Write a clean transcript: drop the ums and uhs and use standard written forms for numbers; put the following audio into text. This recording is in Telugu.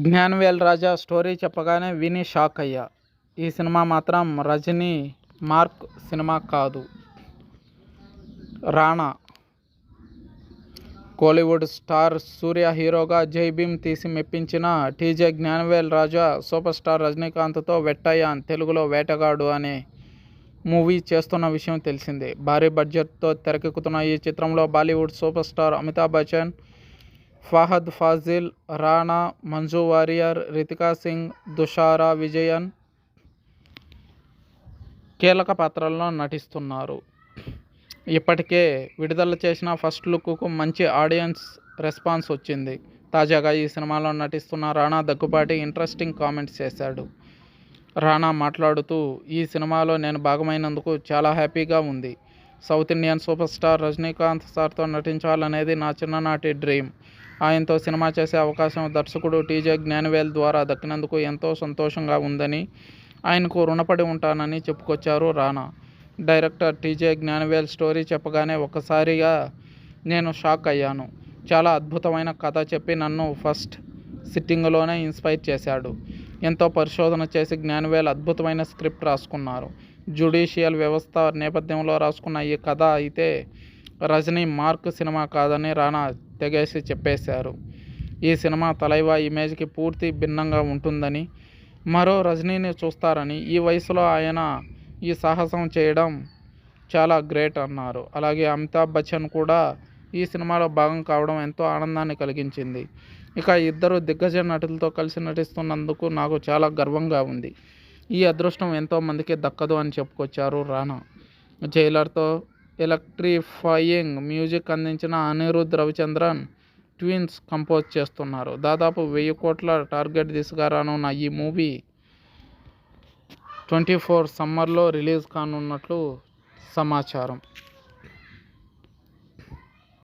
జ్ఞానవేల్ రాజా స్టోరీ చెప్పగానే విని షాక్ అయ్యా. ఈ సినిమా మాత్రం రజనీ మార్క్ సినిమా కాదు. రానా కోలీవుడ్ స్టార్ సూర్య హీరోగా జై భీమ్ తీసి మెప్పించిన టీజే జ్ఞానవేల్ రాజా సూపర్ స్టార్ రజనీకాంత్తో వెట్టయాన్ తెలుగులో వేటగాడు అనే మూవీ చేస్తున్న విషయం తెలిసిందే. భారీ బడ్జెట్తో తెరకెక్కుతున్న ఈ చిత్రంలో బాలీవుడ్ సూపర్ స్టార్ అమితాబ్ బచ్చన్, ఫహద్ ఫాజిల్, రానా, మంజు వారియర్, రితికా సింగ్, తుషారా విజయన్ కీలక పాత్రల్లో నటిస్తున్నారు. ఇప్పటికే విడుదల చేసిన ఫస్ట్ లుక్కు మంచి ఆడియన్స్ రెస్పాన్స్ వచ్చింది. తాజాగా ఈ సినిమాలో నటిస్తున్న రానా దగ్గుపాటి ఇంట్రెస్టింగ్ కామెంట్స్ చేశాడు. రానా మాట్లాడుతూ, ఈ సినిమాలో నేను భాగమైనందుకు చాలా హ్యాపీగా ఉంది. South Indian super star Rajinikanth సార్తో నటించాలనేది నా చిన్ననాటి డ్రీమ్. ఆయనతో సినిమా చేసే అవకాశం దర్శకుడు టీజే జ్ఞానవేల్ ద్వారా దక్కినందుకు ఎంతో సంతోషంగా ఉందని, ఆయనకు రుణపడి ఉంటానని చెప్పుకొచ్చారు రానా. డైరెక్టర్ టీజే జ్ఞానవేల్ స్టోరీ చెప్పగానే ఒక్కసారిగా నేను షాక్ అయ్యాను. చాలా అద్భుతమైన కథ చెప్పి నన్ను ఫస్ట్ సిట్టింగ్లోనే ఇన్స్పైర్ చేశాడు. ఎంతో పరిశోధన చేసి జ్ఞానవేల్ అద్భుతమైన స్క్రిప్ట్ రాసుకున్నారు. జ్యుడిషియల్ వ్యవస్థ నేపథ్యంలో రాసుకున్న ఈ కథ అయితే రజనీ మార్క్ సినిమా కాదని రానా తెగేసి చెప్పేశారు. ఈ సినిమా తలైవా ఇమేజ్కి పూర్తి భిన్నంగా ఉంటుందని, మరో రజనీని చూస్తారని, ఈ వయసులో ఆయన ఈ సాహసం చేయడం చాలా గ్రేట్ అన్నారు. అలాగే అమితాబ్ బచ్చన్ కూడా ఈ సినిమాలో భాగం కావడం ఎంతో ఆనందాన్ని కలిగించింది. ఇక ఇద్దరు దిగ్గజ నటులతో కలిసి నటిస్తున్నందుకు నాకు చాలా గర్వంగా ఉంది. ఈ అదృష్టం ఎంతో మందికి దక్కదు అని చెప్పుకొచ్చారు రానా. జైలర్తో ఎలక్ట్రిఫయింగ్ మ్యూజిక్ అందించిన అనిరుద్ రవిచంద్రన్ ట్విన్స్ కంపోజ్ చేస్తున్నారు. దాదాపు 1000 కోట్ల టార్గెట్ దిశగా రానున్న ఈ మూవీ 2024 సమ్మర్లో రిలీజ్ కానున్నట్లు సమాచారం.